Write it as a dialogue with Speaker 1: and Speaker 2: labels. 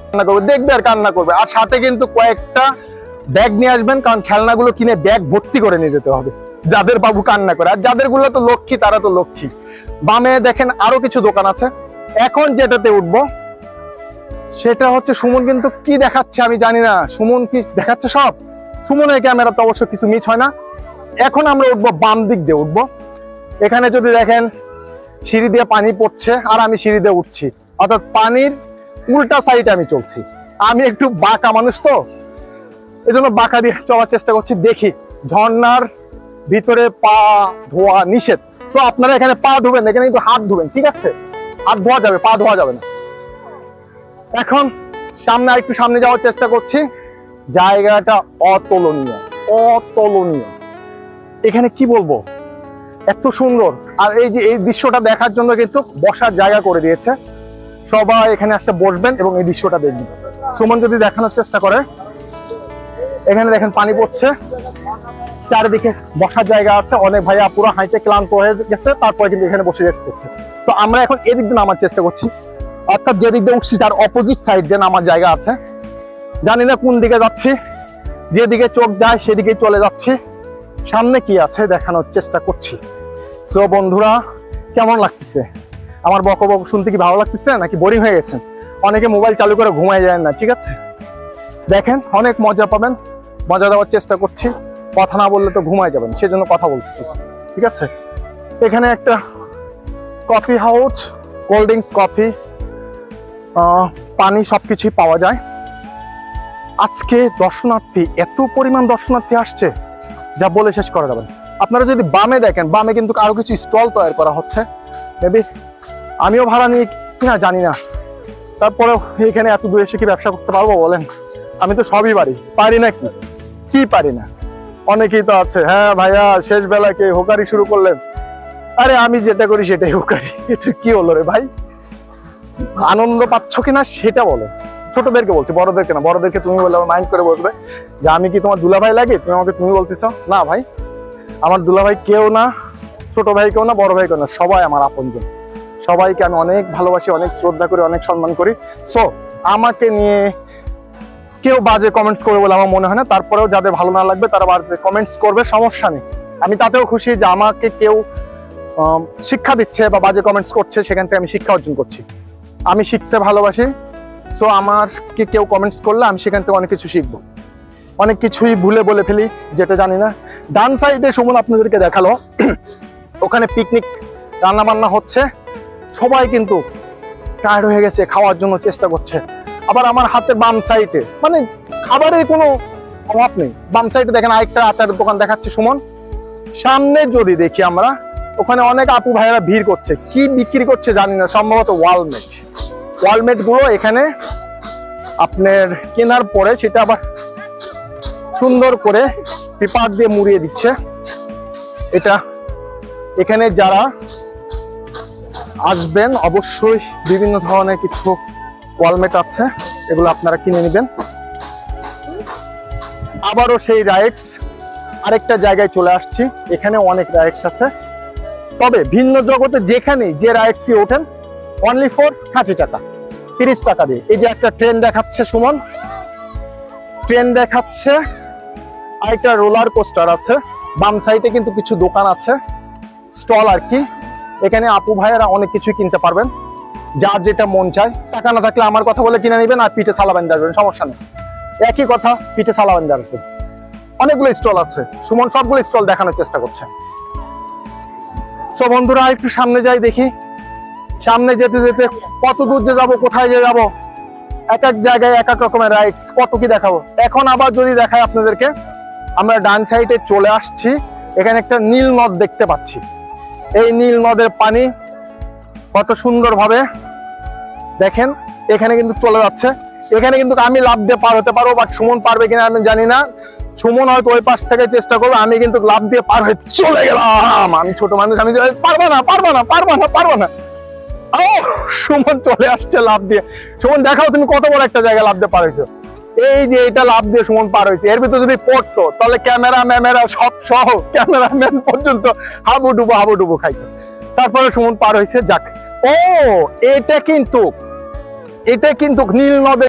Speaker 1: কান্না করবে, দেখবে আর কান্না করবে। আর সাথে কিন্তু কয়েকটা ব্যাগ নিয়ে আসবেন, কারণ খেলনাগুলো কিনে ব্যাগ ভর্তি করে নিয়ে যেতে হবে যাদের বাবু কান্না করে। আর যাদের গুলো তো লক্ষ্মী, তারা তো লক্ষ্মী। বামে দেখেন আরো কিছু দোকান আছে। এখন যেটাতে উঠবো সেটা হচ্ছে, সুমন কিন্তু কি দেখাচ্ছে আমি জানি না, সুমন কি দেখাচ্ছে সব। সুমনের ক্যামেরা তো অবশ্য কিছু মিস হয় না। এখন আমরা উঠবো বাম দিক দিয়ে উঠবো। এখানে যদি দেখেন সিঁড়ি দিয়ে পানি পড়ছে আর আমি সিঁড়ি দিয়ে উঠছি, অর্থাৎ পানির উল্টা সাইডে আমি চলছি। আমি একটু বাঁকা মানুষ তো, এই জন্য বাঁকা দিয়ে চলার চেষ্টা করছি। দেখি, ঝর্ণার ভিতরে পা ধোয়া নিষেধ, তো আপনারা এখানে পা ধুবেন, এখানে কিন্তু হাত ধুবেন, ঠিক আছে? হাত ধোয়া যাবে, পা ধোয়া যাবে না। এখন সামনে একটু সামনে যাওয়ার চেষ্টা করছি। জায়গাটা অতুলনীয়, অতুলনীয়। এখানে কি বলবো, এত সুন্দর। আর এই যে এই দৃশ্যটা দেখার জন্য কিন্তু বসার জায়গা করে দিয়েছে। সবাই এখানে আসতে বসবেন এবং এই দৃশ্যটা দেখবেন। সুমন যদি দেখানোর চেষ্টা করে, এখানে দেখেন পানি পড়ছে, চারিদিকে বসার জায়গা আছে। অনেক ভাইয়া পুরো হাইটে ক্লান্ত হয়ে গেছে, তারপরে কিন্তু এখানে বসে রেস্ট করছে। তো আমরা এখন এদিক দিয়ে নামার চেষ্টা করছি, অর্থাৎ যেদিক দিয়ে উঠছি তার অপোজিট সাইড দিয়ে নামার জায়গা আছে। জানি না কোন দিকে যাচ্ছি, যেদিকে চোখ যায় সেদিকে চলে যাচ্ছি। সামনে কি আছে দেখানোর চেষ্টা করছি। সো বন্ধুরা, কেমন লাগতেছে আমার বক বক শুনতে? কি ভালো লাগতেছে নাকি বোরিং হয়ে গেছেন? অনেকে মোবাইল চালু করে ঘুমায় যায় না, ঠিক আছে? দেখেন অনেক মজা পাবেন, মজা দেওয়ার চেষ্টা করছি। কথা না বললে তো ঘুমায় যাবেন, সেজন্য কথা বলতেছি, ঠিক আছে? এখানে একটা coffee house, cold drinks, coffee, পানি সবকিছুই পাওয়া যায়। আজকে দর্শনার্থী, এত পরিমাণ দর্শনার্থী আসছে যা বলে শেষ করা যাবে না। আপনারা যদি বামে দেখেন, বামে কিন্তু আরো কিছু স্টল তৈরি করা হচ্ছে। মেবি আমিও ভাড়া নিয়ে কিনা জানি না, তারপরেও এখানে এত দূরে এসে কি ব্যবসা করতে পারবো বলেন? আমি তো সবই পারি না, কি পারি না? অনেকেই তো আছে, হ্যাঁ ভাইয়া শেষ বেলা কে হোকারি শুরু করলেন। আরে আমি যেটা করি সেটাই হোকারি। এটা কি হলো রে ভাই? আনন্দ পাচ্ছ কিনা সেটা বলো। ছোটদেরকে বলছি, বড়দেরকে না। বড়দেরকে তুমি বললে আমার মাইন্ড করে বলবে যে আমি কি তোমার দুলাভাই লাগে, তুমি আমাকে তুমি বলতেছ? না ভাই, আমার দুলাভাই কেউ না, ছোট ভাই কেউ না, বড় ভাই কেউ না, সবাই আমার আপনজন। সবাইকে আমি অনেক ভালোবাসি, অনেক শ্রদ্ধা করি, অনেক সম্মান করি। সো আমাকে নিয়ে কেউ বাজে কমেন্টস করবে বলে আমার মনে হয় না। তারপরেও যাদের ভালো না লাগবে তারা বাজে কমেন্টস করবে, সমস্যা নেই। আমি তাতেও খুশি যে আমাকে কেউ শিক্ষা দিচ্ছে বা বাজে কমেন্টস করছে, সেখান থেকে আমি শিক্ষা অর্জন করছি। আমি শিখতে ভালোবাসি। সো আমাকে কেউ কমেন্টস করলে আমি সেখান থেকে অনেক কিছু শিখবো। অনেক কিছুই ভুলে বলে ফেলি যেটা জানি না। ডান সাইডে সুমন আপনাদেরকে দেখালো, ওখানে পিকনিক রান্না বান্না হচ্ছে। সবাই কিন্তু টায়ার্ড হয়ে গেছে, খাওয়ার জন্য চেষ্টা করছে। আবার আমার হাতে বাম সাইডে, মানে খাবারের কোনো অভাব নেই। বাম সাইডে দেখেন আরেকটা আচারের দোকান দেখাচ্ছে সুমন। সামনে যদি দেখি আমরা, ওখানে অনেক আপু ভাইয়েরা ভিড় করছে। কি বিক্রি করছে জানি না, সম্ভবত ওয়ালমেট। ওয়ালমেট গুলো এখানে আপনার কেনার পরে সেটা আবার সুন্দর করে পেপার দিয়ে মুড়িয়ে দিচ্ছে। এটা এখানে যারা আসবেন অবশ্যই বিভিন্ন ধরনের কিছু ওয়ালমেট আছে, এগুলো আপনারা কিনে নেবেন। আবারও সেই রাইডস, আরেকটা জায়গায় চলে আসছি। এখানে অনেক রাইডস আছে, তবে ভিন্ন জগতে যেখানে যে রাইডসই ওঠেন অনলি ফর 30 টাকা, 30 টাকা দিয়ে। এই যে একটা ট্রেন দেখাচ্ছে সুমন, ট্রেন দেখাচ্ছে। আরেকটা রোলার কোস্টার আছে। বাম সাইডে কিন্তু কিছু দোকান আছে, স্টল আর কি। এখানে আপু ভাইয়েরা অনেক কিছুই কিনতে পারবেন, যার যেটা মন চায়। টাকা না থাকলে আমার কথা বলে কিনে নেবেন আর পিঠে সালা বান্ধে আসবেন, সমস্যা নেই। একই কথা, পিঠে সালা বান্ধে আসবেন। অনেকগুলো স্টল আছে, সুমন সবগুলো স্টল দেখানোর চেষ্টা করছে। সো বন্ধুরা, একটু সামনে যাই, দেখি সামনে যেতে যেতে কত দূর যে যাবো, কোথায় যে যাবো। এক এক জায়গায় এক এক রকমের রাইডস, কত কি দেখাবো। এখন আবার যদি দেখাই আপনাদেরকে, আমরা ডান সাইডে চলে আসছি। এখানে একটা নীল নদ দেখতে পাচ্ছি। এই নীল নদের পানি কত সুন্দর ভাবে দেখেন এখানে কিন্তু চলে যাচ্ছে। এখানে কিন্তু আমি লাফ দিয়ে পার হতে পারবো, বাট সুমন পারবে কিনা আমি জানি না। সুমন হয়তো ওই পাশ থেকে চেষ্টা করবে, আমি কিন্তু লাফ দিয়ে পার হয়ে চলে গেলাম। আমি ছোট মানুষ, আমি পারবো না। ও সুমন চলে আসছে লাফ দিয়ে। সুমন দেখাও তুমি কত বড় একটা জায়গা লাফ দিয়ে পার হয়েছো। এই যে এটা লাফ দিয়ে সুমন পার হয়েছে, এর ভিতরে যদি পড়তো তাহলে ক্যামেরা সব সহ ক্যামেরাম্যান পর্যন্ত হাবুডুবু খাইতো। তারপরে সুমন পার হয়েছে। যাক, ও এটা কিন্তু নীল নদে